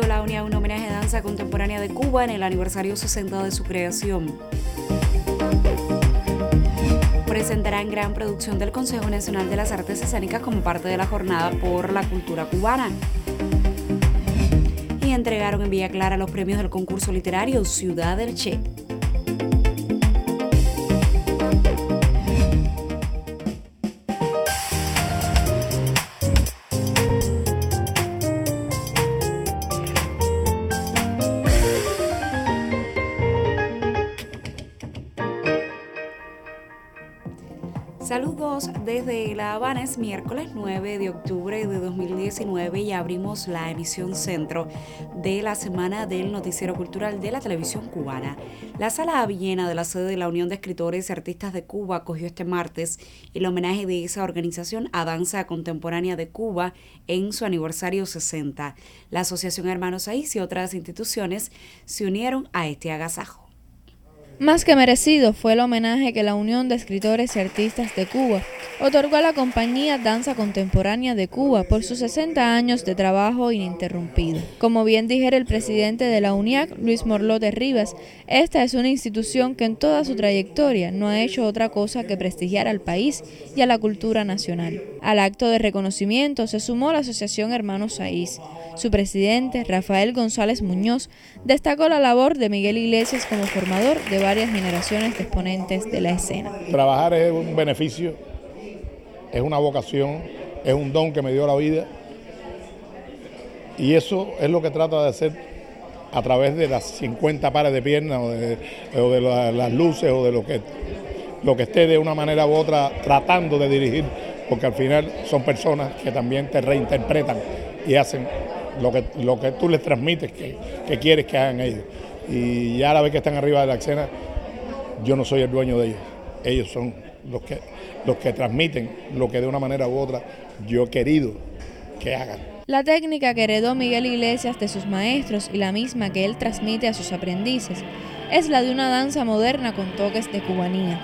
Instituto La Unión un homenaje a danza contemporánea de Cuba en el aniversario 60 de su creación. Presentarán gran producción del Consejo Nacional de las Artes Escénicas como parte de la Jornada por la Cultura Cubana. Y entregaron en Villa Clara los premios del concurso literario Ciudad del Che. Saludos desde La Habana, es miércoles 9 de octubre de 2019 y abrimos la emisión centro de la semana del Noticiero Cultural de la Televisión Cubana. La Sala Avillena de la sede de la Unión de Escritores y Artistas de Cuba acogió este martes el homenaje de esa organización a Danza Contemporánea de Cuba en su aniversario 60. La Asociación Hermanos Saiz y otras instituciones se unieron a este agasajo. Más que merecido fue el homenaje que la Unión de Escritores y Artistas de Cuba otorgó a la compañía Danza Contemporánea de Cuba por sus 60 años de trabajo ininterrumpido. Como bien dijera el presidente de la UNIAC, Luis Morlote Rivas, esta es una institución que en toda su trayectoria no ha hecho otra cosa que prestigiar al país y a la cultura nacional. Al acto de reconocimiento se sumó la Asociación Hermanos Saiz. Su presidente, Rafael González Muñoz, destacó la labor de Miguel Iglesias como formador de varias generaciones de exponentes de la escena. Trabajar es un beneficio, es una vocación, es un don que me dio la vida y eso es lo que trato de hacer a través de las 50 pares de piernas o de las luces o de lo que esté de una manera u otra tratando de dirigir, porque al final son personas que también te reinterpretan y hacen lo que tú les transmites que quieres que hagan ellos. Y ya a la vez que están arriba de la escena, yo no soy el dueño de ellos. Ellos son los que transmiten lo que de una manera u otra yo he querido que hagan. La técnica que heredó Miguel Iglesias de sus maestros y la misma que él transmite a sus aprendices es la de una danza moderna con toques de cubanía.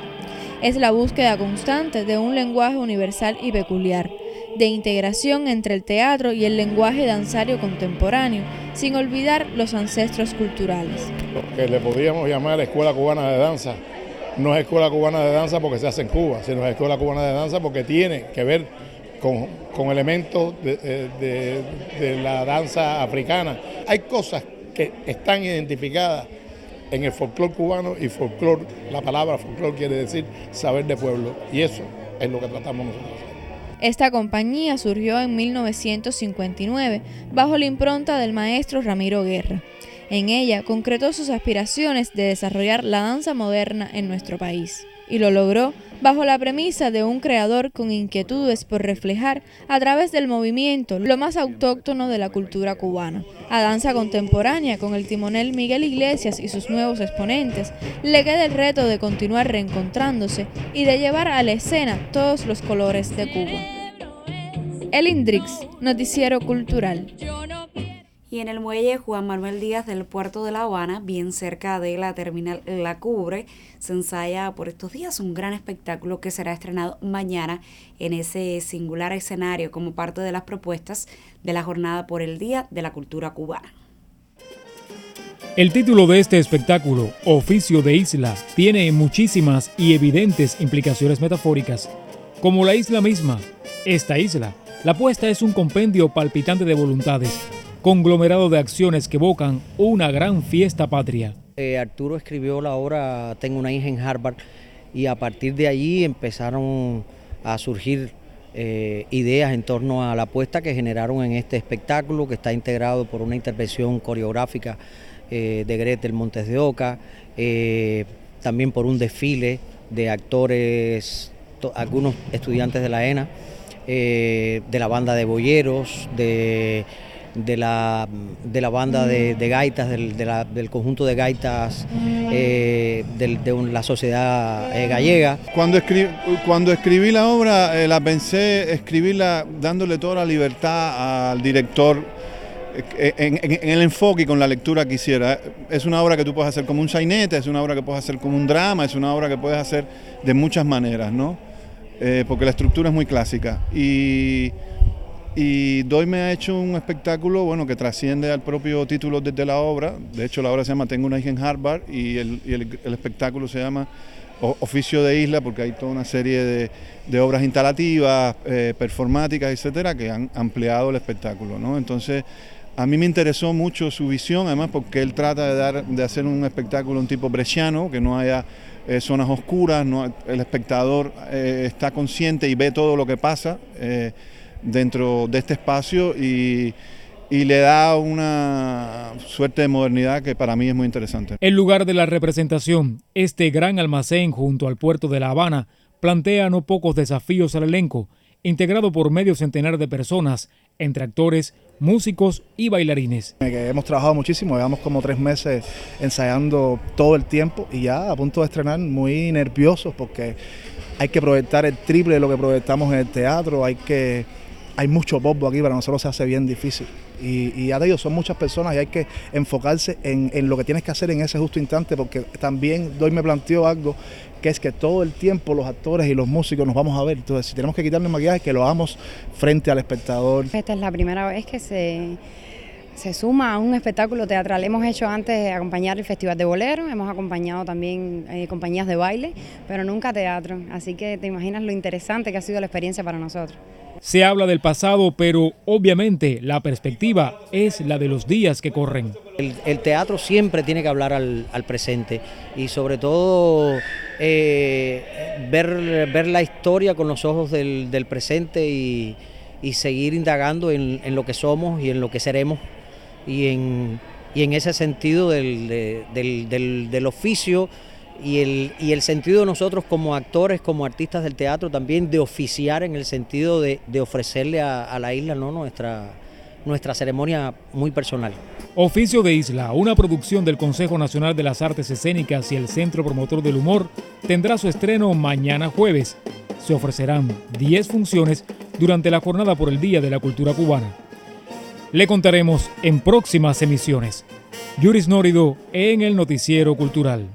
Es la búsqueda constante de un lenguaje universal y peculiar, de integración entre el teatro y el lenguaje danzario contemporáneo, sin olvidar los ancestros culturales. Lo que le podríamos llamar Escuela Cubana de Danza, no es Escuela Cubana de Danza porque se hace en Cuba, sino es Escuela Cubana de Danza porque tiene que ver con elementos de la danza africana. Hay cosas que están identificadas en el folclore cubano y folclore, la palabra folclore quiere decir saber de pueblo y eso es lo que tratamos nosotros. Esta compañía surgió en 1959 bajo la impronta del maestro Ramiro Guerra. En ella concretó sus aspiraciones de desarrollar la danza moderna en nuestro país. Y lo logró bajo la premisa de un creador con inquietudes por reflejar a través del movimiento lo más autóctono de la cultura cubana. A Danza Contemporánea, con el timonel Miguel Iglesias y sus nuevos exponentes, le queda el reto de continuar reencontrándose y de llevar a la escena todos los colores de Cuba. El Indrix, Noticiero Cultural. Y en el muelle Juan Manuel Díaz del puerto de La Habana, bien cerca de la terminal La Cubre, se ensaya por estos días un gran espectáculo que será estrenado mañana en ese singular escenario como parte de las propuestas de la Jornada por el Día de la Cultura Cubana. El título de este espectáculo, Oficio de Isla, tiene muchísimas y evidentes implicaciones metafóricas, como la isla misma, esta isla. La puesta es un compendio palpitante de voluntades, conglomerado de acciones que evocan una gran fiesta patria. Arturo escribió la obra Tengo una hija en Harvard y a partir de allí empezaron a surgir ideas en torno a la puesta que generaron en este espectáculo, que está integrado por una intervención coreográfica de Gretel Montes de Oca, también por un desfile de actores, algunos estudiantes de la ENA, de la banda de boyeros, de la banda de gaitas, del conjunto de gaitas de la sociedad gallega. Cuando escribí la obra, la pensé escribirla dándole toda la libertad al director en el enfoque y con la lectura que hiciera. Es una obra que tú puedes hacer como un sainete, es una obra que puedes hacer como un drama, es una obra que puedes hacer de muchas maneras, ¿no? Porque la estructura es muy clásica. Y Doime ha hecho un espectáculo, bueno, que trasciende al propio título de la obra. De hecho, la obra se llama Tengo una hija en Harvard y el espectáculo se llama Oficio de Isla, porque hay toda una serie de obras instalativas, performáticas, etcétera, que han ampliado el espectáculo, ¿no? Entonces, a mí me interesó mucho su visión, además porque él trata de hacer un espectáculo un tipo bresciano, que no haya zonas oscuras, el espectador está consciente y ve todo lo que pasa dentro de este espacio y le da una suerte de modernidad que para mí es muy interesante. El lugar de la representación, este gran almacén junto al puerto de La Habana, plantea no pocos desafíos al elenco, integrado por medio centenar de personas, entre actores, músicos y bailarines. Hemos trabajado muchísimo, llevamos como 3 meses ensayando todo el tiempo y ya a punto de estrenar, muy nerviosos porque hay que proyectar el triple de lo que proyectamos en el teatro, hay mucho bombo aquí, para nosotros se hace bien difícil. Y ya te digo, son muchas personas y hay que enfocarse en lo que tienes que hacer en ese justo instante, porque también me planteó algo, que es que todo el tiempo los actores y los músicos nos vamos a ver. Entonces, si tenemos que quitarle el maquillaje, que lo hagamos frente al espectador. Esta es la primera vez que se suma a un espectáculo teatral. Hemos hecho antes acompañar el Festival de Bolero, hemos acompañado también compañías de baile, pero nunca teatro. Así que te imaginas lo interesante que ha sido la experiencia para nosotros. Se habla del pasado, pero obviamente la perspectiva es la de los días que corren. El teatro siempre tiene que hablar al presente y sobre todo ver la historia con los ojos del presente y seguir indagando en lo que somos y en lo que seremos y en ese sentido del oficio y el sentido de nosotros como actores, como artistas del teatro también de oficiar en el sentido de ofrecerle a la isla, ¿no?, nuestra ceremonia muy personal. Oficio de Isla, una producción del Consejo Nacional de las Artes Escénicas y el Centro Promotor del Humor, tendrá su estreno mañana jueves. Se ofrecerán 10 funciones durante la jornada por el Día de la Cultura Cubana. Le contaremos en próximas emisiones. Yuris Nórido en el Noticiero Cultural.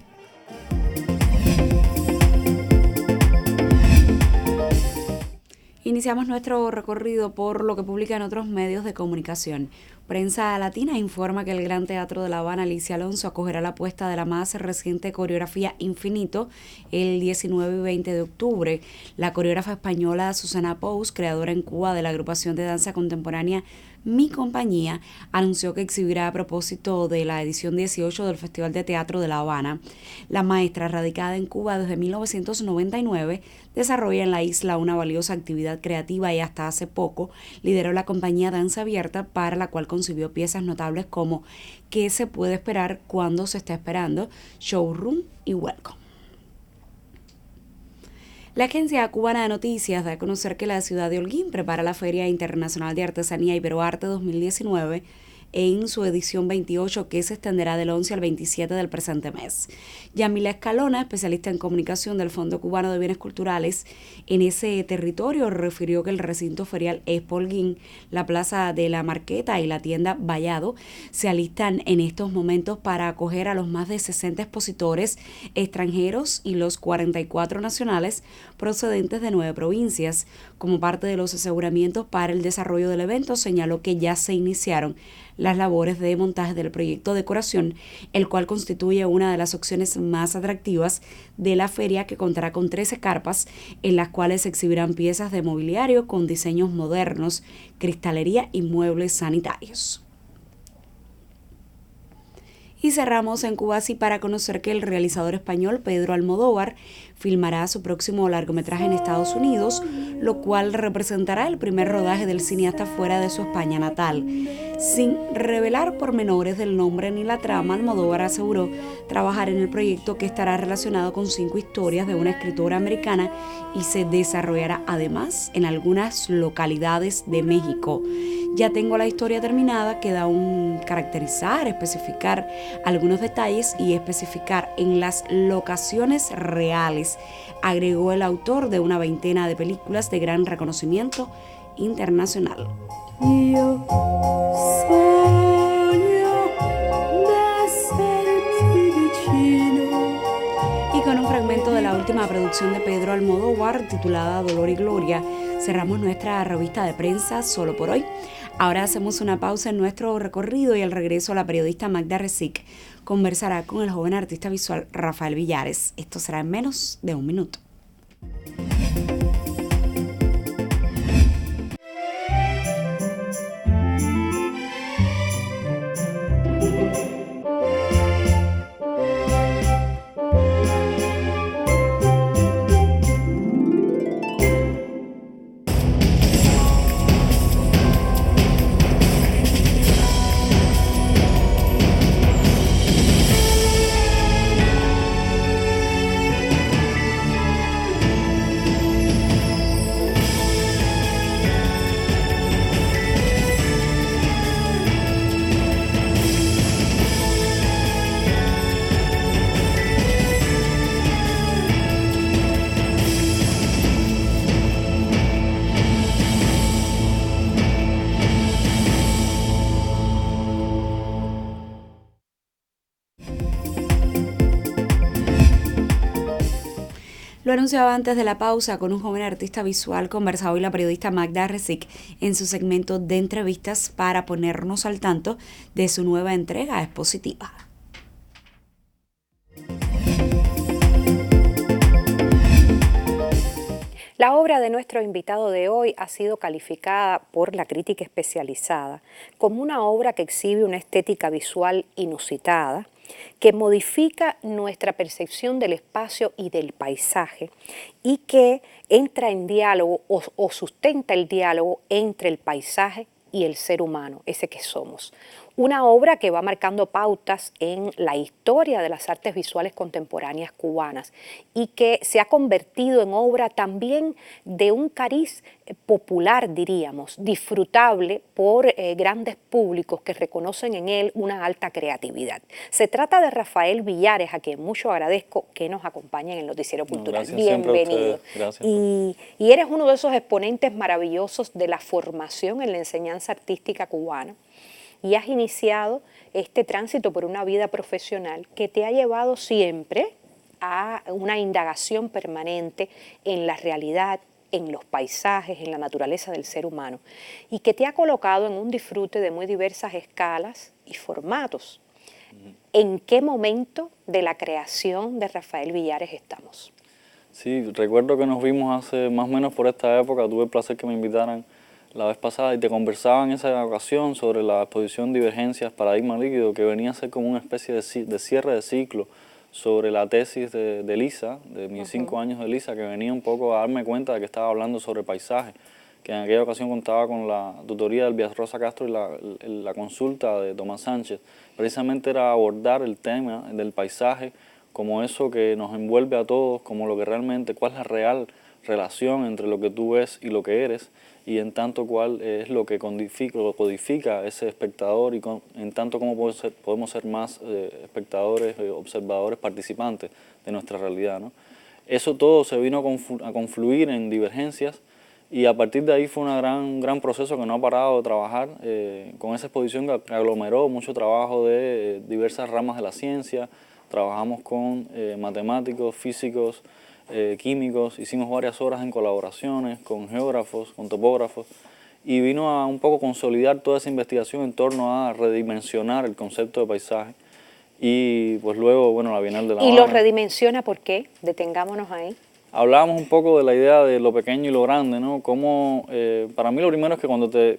Iniciamos nuestro recorrido por lo que publican otros medios de comunicación. Prensa Latina informa que el Gran Teatro de La Habana Alicia Alonso acogerá la puesta de la más reciente coreografía Infinito el 19 y 20 de octubre. La coreógrafa española Susana Pous, creadora en Cuba de la agrupación de danza contemporánea Mi Compañía, anunció que exhibirá a propósito de la edición 18 del Festival de Teatro de La Habana. La maestra, radicada en Cuba desde 1999, desarrolla en la isla una valiosa actividad creativa y hasta hace poco lideró la compañía Danza Abierta, para la cual concibió piezas notables como ¿Qué se puede esperar cuando se está esperando?, Showroom y Welcome. La Agencia Cubana de Noticias da a conocer que la ciudad de Holguín prepara la Feria Internacional de Artesanía Iberoarte 2019 en su edición 28, que se extenderá del 11 al 27 del presente mes. Yamila Escalona, especialista en comunicación del Fondo Cubano de Bienes Culturales en ese territorio, refirió que el recinto ferial Expo Holguín, la Plaza de la Marqueta y la tienda Vallado se alistan en estos momentos para acoger a los más de 60 expositores extranjeros y los 44 nacionales procedentes de 9 provincias. Como parte de los aseguramientos para el desarrollo del evento, señaló que ya se iniciaron las labores de montaje del proyecto Decoración, el cual constituye una de las opciones más atractivas de la feria, que contará con 13 carpas en las cuales se exhibirán piezas de mobiliario con diseños modernos, cristalería y muebles sanitarios. Y cerramos en Cubasi para conocer que el realizador español Pedro Almodóvar filmará su próximo largometraje en Estados Unidos, lo cual representará el primer rodaje del cineasta fuera de su España natal. Sin revelar pormenores del nombre ni la trama, Almodóvar aseguró trabajar en el proyecto, que estará relacionado con 5 historias de una escritora americana y se desarrollará además en algunas localidades de México. Ya tengo la historia terminada, queda aún caracterizar, especificar algunos detalles y especificar en las locaciones reales, agregó el autor de una veintena de películas de gran reconocimiento internacional. Yo y con un fragmento de la última producción de Pedro Almodóvar, titulada Dolor y Gloria, Cerramos nuestra revista de prensa solo por hoy. Ahora hacemos una pausa en nuestro recorrido y al regreso la periodista Magda Resic conversará con el joven artista visual Rafael Villares. Esto será en menos de un minuto. Lo anunciaba antes de la pausa con un joven artista visual, conversaba hoy la periodista Magda Resic en su segmento de entrevistas para ponernos al tanto de su nueva entrega expositiva. La obra de nuestro invitado de hoy ha sido calificada por la crítica especializada como una obra que exhibe una estética visual inusitada, que modifica nuestra percepción del espacio y del paisaje y que entra en diálogo o sustenta el diálogo entre el paisaje y el ser humano, ese que somos. Una obra que va marcando pautas en la historia de las artes visuales contemporáneas cubanas y que se ha convertido en obra también de un cariz popular, diríamos, disfrutable por grandes públicos que reconocen en él una alta creatividad. Se trata de Rafael Villares, a quien mucho agradezco que nos acompañe en el Noticiero Cultural. Bienvenido. Gracias. Y eres uno de esos exponentes maravillosos de la formación en la enseñanza artística cubana. Y has iniciado este tránsito por una vida profesional que te ha llevado siempre a una indagación permanente en la realidad, en los paisajes, en la naturaleza del ser humano, y que te ha colocado en un disfrute de muy diversas escalas y formatos. ¿En qué momento de la creación de Rafael Villares estamos? Sí, recuerdo que nos vimos hace más o menos por esta época, tuve el placer que me invitaran la vez pasada y te conversaba en esa ocasión sobre la exposición Divergencias, Paradigma Líquido, que venía a ser como una especie de cierre de ciclo sobre la tesis de Lisa, de mis 5 años de Lisa, que venía un poco a darme cuenta de que estaba hablando sobre paisaje, que en aquella ocasión contaba con la tutoría de Elvia Rosa Castro y la consulta de Tomás Sánchez. Precisamente era abordar el tema del paisaje como eso que nos envuelve a todos, como lo que realmente, cuál es la real relación entre lo que tú ves y lo que eres, y en tanto cuál es lo que codifica ese espectador, y en tanto cómo podemos ser más espectadores, observadores, participantes de nuestra realidad, ¿no? Eso todo se vino a confluir en Divergencias, y a partir de ahí fue un gran proceso que no ha parado de trabajar con esa exposición que aglomeró mucho trabajo de diversas ramas de la ciencia. Trabajamos con matemáticos, físicos, químicos, hicimos varias horas en colaboraciones con geógrafos, con topógrafos, y vino a un poco consolidar toda esa investigación en torno a redimensionar el concepto de paisaje. Y pues luego, bueno, la Bienal de La Habana. ¿Y lo redimensiona por qué? Detengámonos ahí. Hablábamos un poco de la idea de lo pequeño y lo grande, ¿no? Como, para mí lo primero es que cuando te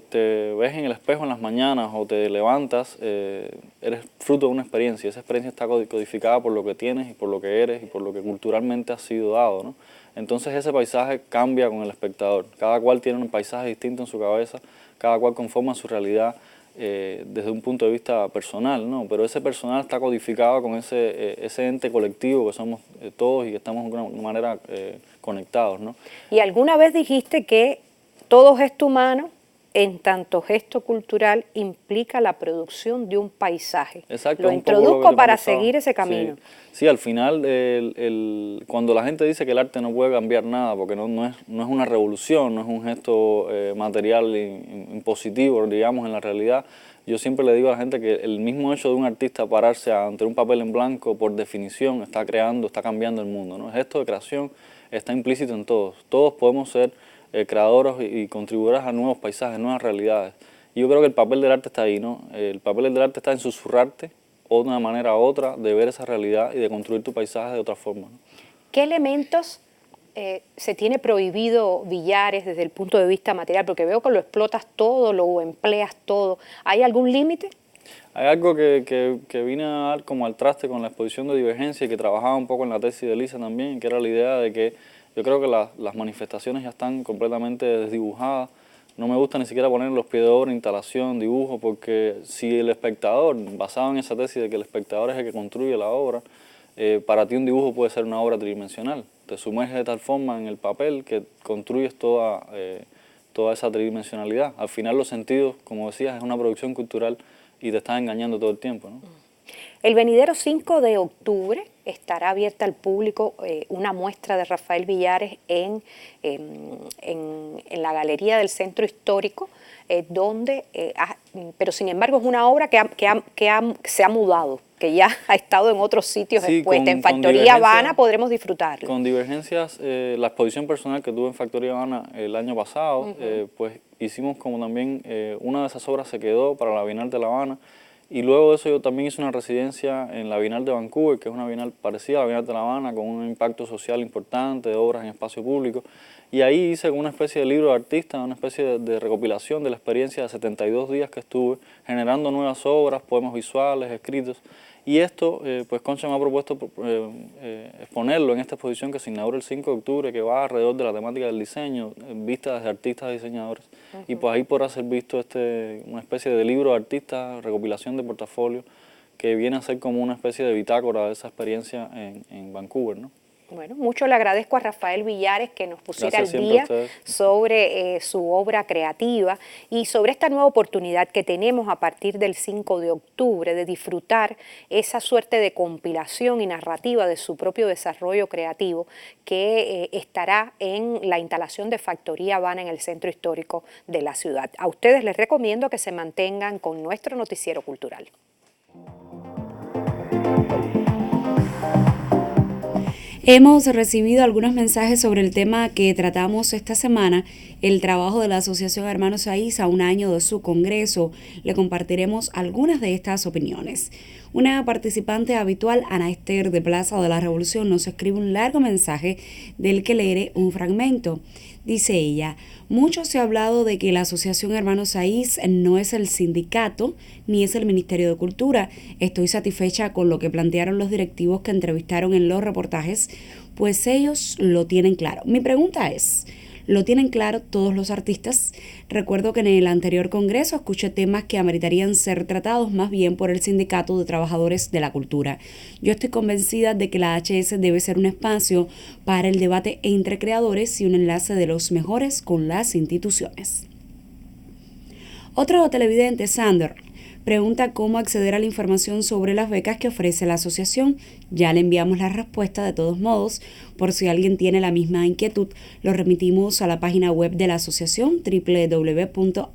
ves en el espejo en las mañanas o te levantas, eres fruto de una experiencia. Esa experiencia está codificada por lo que tienes y por lo que eres y por lo que culturalmente ha sido dado, ¿no? Entonces ese paisaje cambia con el espectador. Cada cual tiene un paisaje distinto en su cabeza, cada cual conforma su realidad desde un punto de vista personal, ¿no? Pero ese personal está codificado con ese ente colectivo que somos todos y que estamos de alguna manera conectados, ¿no? Y alguna vez dijiste que todo gesto humano, en tanto gesto cultural, implica la producción de un paisaje. Exacto, lo introduzco para seguir ese camino. Sí, al final, cuando la gente dice que el arte no puede cambiar nada, porque no es una revolución, no es un gesto material impositivo, digamos, en la realidad, yo siempre le digo a la gente que el mismo hecho de un artista pararse ante un papel en blanco, por definición, está creando, está cambiando el mundo, ¿no? El gesto de creación está implícito en todos. Todos podemos ser creadoras y contribuidoras a nuevos paisajes, nuevas realidades. Y yo creo que el papel del arte está ahí, ¿no? El papel del arte está en susurrarte de una manera u otra de ver esa realidad y de construir tu paisaje de otra forma, ¿no? ¿Qué elementos se tiene prohibido Villares desde el punto de vista material? Porque veo que lo explotas todo, lo empleas todo. ¿Hay algún límite? Hay algo que vine a dar como al traste con la exposición de Divergencia y que trabajaba un poco en la tesis de Lisa también, que era la idea de que yo creo que las manifestaciones ya están completamente desdibujadas. No me gusta ni siquiera poner los pies de obra, instalación, dibujo, porque si el espectador, basado en esa tesis de que el espectador es el que construye la obra, para ti un dibujo puede ser una obra tridimensional. Te sumerges de tal forma en el papel que construyes toda esa tridimensionalidad. Al final los sentidos, como decías, es una producción cultural y te estás engañando todo el tiempo, ¿no? El venidero 5 de octubre estará abierta al público una muestra de Rafael Villares en la galería del Centro Histórico, pero sin embargo es una obra que se ha mudado, que ya ha estado en otros sitios expuesta. En Factoría Habana podremos disfrutarla. Con Divergencias, la exposición personal que tuve en Factoría Habana el año pasado, pues hicimos como también, una de esas obras se quedó para la Bienal de La Habana. Y luego de eso yo también hice una residencia en la Bienal de Vancouver, que es una bienal parecida a la Bienal de La Habana, con un impacto social importante, de obras en espacio público. Y ahí hice una especie de libro de artista, una especie de recopilación de la experiencia de 72 días que estuve generando nuevas obras, poemas visuales, escritos. Y esto, pues Concha me ha propuesto exponerlo en esta exposición que se inaugura el 5 de octubre, que va alrededor de la temática del diseño, vista desde artistas y diseñadores. Y pues ahí podrá ser visto una especie de libro de artistas, recopilación de portafolio, que viene a ser como una especie de bitácora de esa experiencia en Vancouver, ¿no? Bueno, mucho le agradezco a Rafael Villares que nos pusiera al día sobre su obra creativa y sobre esta nueva oportunidad que tenemos a partir del 5 de octubre de disfrutar esa suerte de compilación y narrativa de su propio desarrollo creativo que estará en la instalación de Factoría Habana en el Centro Histórico de la ciudad. A ustedes les recomiendo que se mantengan con nuestro noticiero cultural. Hemos recibido algunos mensajes sobre el tema que tratamos esta semana, el trabajo de la Asociación Hermanos Saiz a un año de su congreso. Le compartiremos algunas de estas opiniones. Una participante habitual, Ana Esther de Plaza de la Revolución, nos escribe un largo mensaje del que leeré un fragmento. Dice ella: mucho se ha hablado de que la Asociación Hermanos Saiz no es el sindicato ni es el Ministerio de Cultura. Estoy satisfecha con lo que plantearon los directivos que entrevistaron en los reportajes, pues ellos lo tienen claro. Mi pregunta es, ¿lo tienen claro todos los artistas? Recuerdo que en el anterior congreso escuché temas que ameritarían ser tratados más bien por el Sindicato de Trabajadores de la Cultura. Yo estoy convencida de que la HS debe ser un espacio para el debate entre creadores y un enlace de los mejores con las instituciones. Otro televidente, Sander, pregunta cómo acceder a la información sobre las becas que ofrece la asociación. Ya le enviamos la respuesta de todos modos. Por si alguien tiene la misma inquietud, lo remitimos a la página web de la asociación www.ahs.co.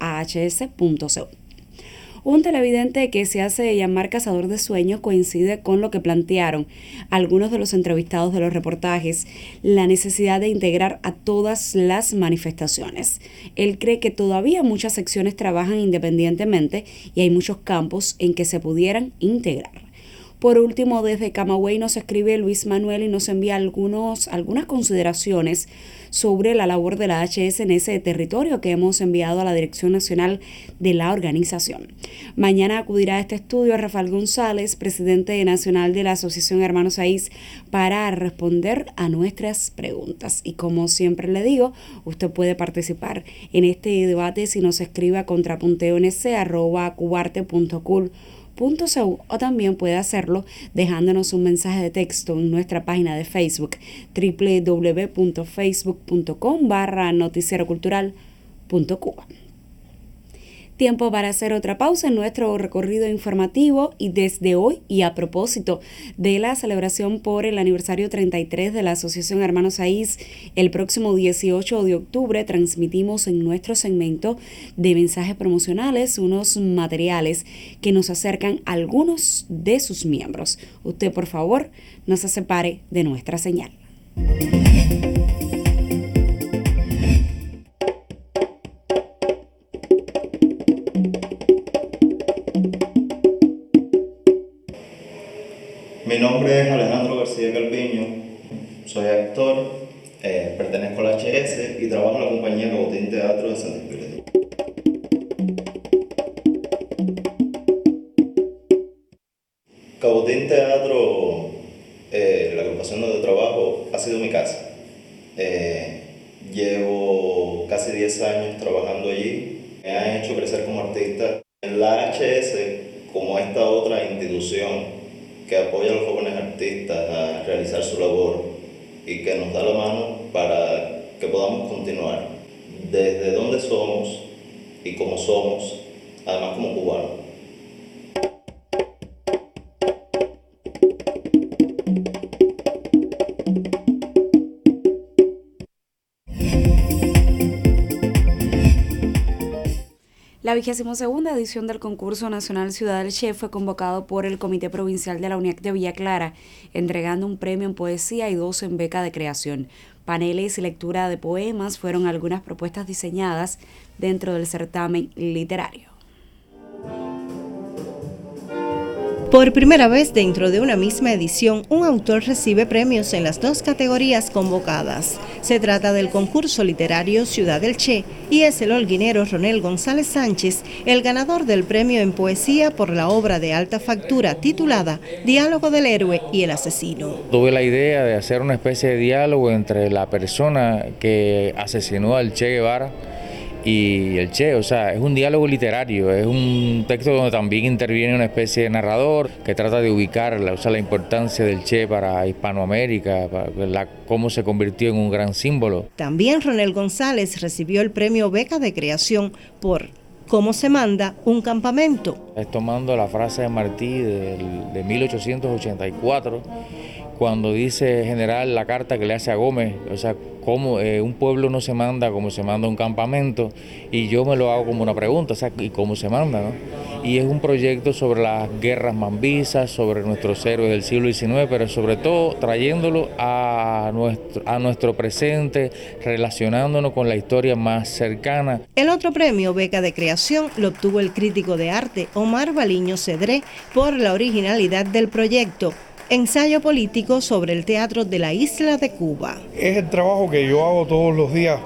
Un televidente que se hace llamar Cazador de Sueños coincide con lo que plantearon algunos de los entrevistados de los reportajes, la necesidad de integrar a todas las manifestaciones. Él cree que todavía muchas secciones trabajan independientemente y hay muchos campos en que se pudieran integrar. Por último, desde Camagüey nos escribe Luis Manuel y nos envía algunas consideraciones sobre la labor de la HS en ese territorio que hemos enviado a la Dirección Nacional de la organización. Mañana acudirá a este estudio Rafael González, presidente nacional de la Asociación Hermanos Saiz, para responder a nuestras preguntas. Y como siempre le digo, usted puede participar en este debate si nos escribe a contrapunteonc@cubarte.cool.co, o también puede hacerlo dejándonos un mensaje de texto en nuestra página de Facebook www.facebook.com/noticierocultural.cuba. Tiempo para hacer otra pausa en nuestro recorrido informativo y desde hoy, y a propósito de la celebración por el aniversario 33 de la Asociación Hermanos Saiz, el próximo 18 de octubre transmitimos en nuestro segmento de mensajes promocionales unos materiales que nos acercan a algunos de sus miembros. Usted, por favor, no se separe de nuestra señal. Mi nombre es Alejandro García Calviño, soy actor, pertenezco a la HS y trabajo en la compañía Cabotín Teatro de Santa Espíritu. Cabotín Teatro, la agrupación donde trabajo, ha sido mi casa. Llevo casi 10 años trabajando allí, me han hecho crecer como artista. En la HS, como esta otra institución que apoya a los jóvenes artistas a realizar su labor y que nos da la mano para que podamos continuar desde donde somos y como somos, además como cubanos. La 22ª edición del concurso nacional Ciudad del Che fue convocado por el Comité Provincial de la UNIAC de Villa Clara, entregando un premio en poesía y 2 en beca de creación. Paneles y lectura de poemas fueron algunas propuestas diseñadas dentro del certamen literario. Por primera vez dentro de una misma edición, un autor recibe premios en las 2 categorías convocadas. Se trata del concurso literario Ciudad del Che y es el holguinero Ronel González Sánchez el ganador del premio en poesía por la obra de alta factura titulada Diálogo del héroe y el asesino. Tuve la idea de hacer una especie de diálogo entre la persona que asesinó al Che Guevara y el Che, o sea, es un diálogo literario, es un texto donde también interviene una especie de narrador que trata de ubicar la importancia del Che para Hispanoamérica, para cómo se convirtió en un gran símbolo. También Ronel González recibió el premio Beca de Creación por ¿Cómo se manda un campamento? Es tomando la frase de Martí de 1884, cuando dice general la carta que le hace a Gómez, o sea, cómo un pueblo no se manda como se manda un campamento, y yo me lo hago como una pregunta, o sea, ¿y cómo se manda, no? Y es un proyecto sobre las guerras mambisas, sobre nuestros héroes del siglo XIX, pero sobre todo trayéndolo a nuestro presente, relacionándonos con la historia más cercana. El otro premio, Beca de Creación, lo obtuvo el crítico de arte Omar Baliño Cedré por la originalidad del proyecto. Ensayo político sobre el teatro de la isla de Cuba. Es el trabajo que yo hago todos los días,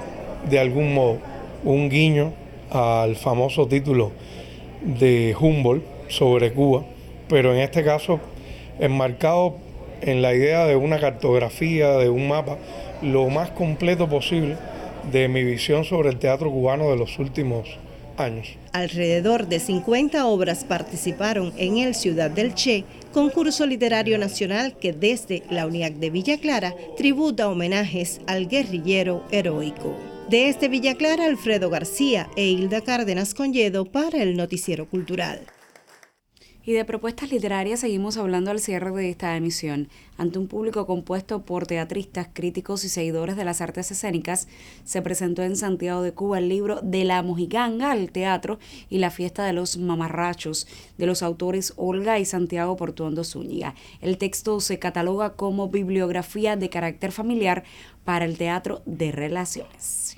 de algún modo, un guiño al famoso título de Humboldt sobre Cuba, pero en este caso enmarcado en la idea de una cartografía, de un mapa, lo más completo posible de mi visión sobre el teatro cubano de los últimos años. Alrededor de 50 obras participaron en el Ciudad del Che, concurso literario nacional que desde la UNIAC de Villa Clara tributa homenajes al guerrillero heroico. Desde Villa Clara, Alfredo García e Hilda Cárdenas Conyedo para el Noticiero Cultural. Y de propuestas literarias seguimos hablando al cierre de esta emisión. Ante un público compuesto por teatristas, críticos y seguidores de las artes escénicas, se presentó en Santiago de Cuba el libro De la Mojiganga al teatro y la fiesta de los mamarrachos, de los autores Olga y Santiago Portuondo Zúñiga. El texto se cataloga como bibliografía de carácter familiar para el teatro de relaciones.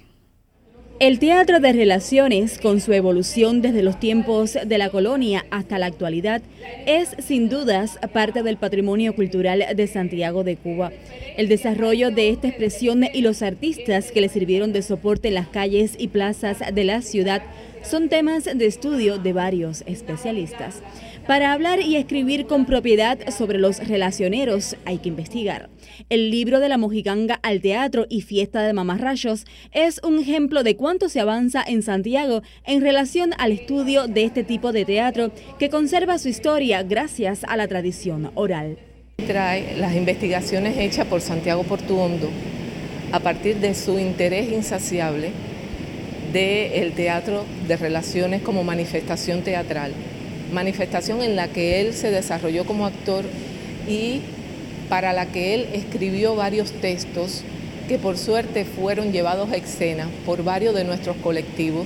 El teatro de relaciones, con su evolución desde los tiempos de la colonia hasta la actualidad, es sin dudas parte del patrimonio cultural de Santiago de Cuba. El desarrollo de esta expresión y los artistas que le sirvieron de soporte en las calles y plazas de la ciudad son temas de estudio de varios especialistas. Para hablar y escribir con propiedad sobre los relacioneros hay que investigar. El libro De la Mojiganga al teatro y fiesta de mamarrachos es un ejemplo de cuánto se avanza en Santiago en relación al estudio de este tipo de teatro que conserva su historia gracias a la tradición oral. Trae las investigaciones hechas por Santiago Portuondo a partir de su interés insaciable del teatro de relaciones como manifestación teatral. Manifestación en la que él se desarrolló como actor y para la que él escribió varios textos que por suerte fueron llevados a escena por varios de nuestros colectivos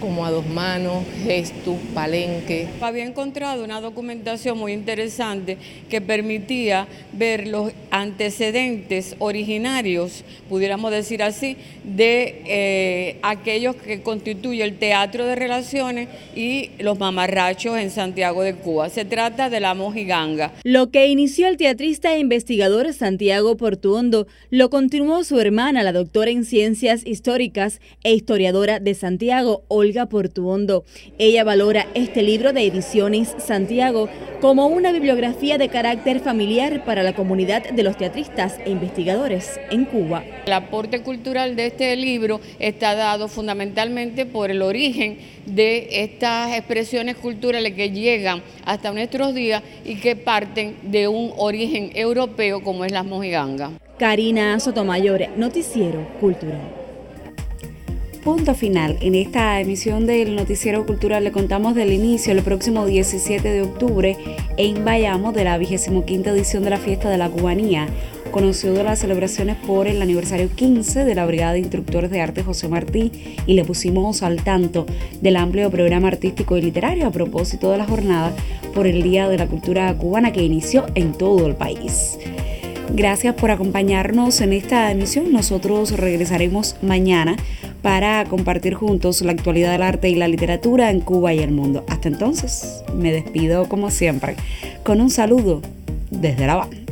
como A Dos Manos, Gestus, Palenque. Había encontrado una documentación muy interesante que permitía ver los antecedentes originarios, pudiéramos decir así, de aquellos que constituye el teatro de relaciones y los mamarrachos en Santiago de Cuba. Se trata de la mojiganga. Lo que inició el teatrista e investigador Santiago Portuondo lo continuó su hermana, la doctora en Ciencias Históricas e historiadora de Santiago, Olga Portuondo. Ella valora este libro de Ediciones Santiago como una bibliografía de carácter familiar para la comunidad de los teatristas e investigadores en Cuba. El aporte cultural de este libro está dado fundamentalmente por el origen de estas expresiones culturales que llegan hasta nuestros días y que parten de un origen europeo como es la mojiganga. Karina Sotomayor, Noticiero Cultural. Punto final. En esta emisión del Noticiero Cultural le contamos del inicio el próximo 17 de octubre en Bayamo de la 25ª edición de la Fiesta de la Cubanía, conocido de las celebraciones por el aniversario 15 de la Brigada de Instructores de Arte José Martí, y le pusimos al tanto del amplio programa artístico y literario a propósito de la jornada por el Día de la Cultura Cubana que inició en todo el país. Gracias por acompañarnos en esta emisión. Nosotros regresaremos mañana para compartir juntos la actualidad del arte y la literatura en Cuba y el mundo. Hasta entonces, me despido como siempre con un saludo desde La Habana.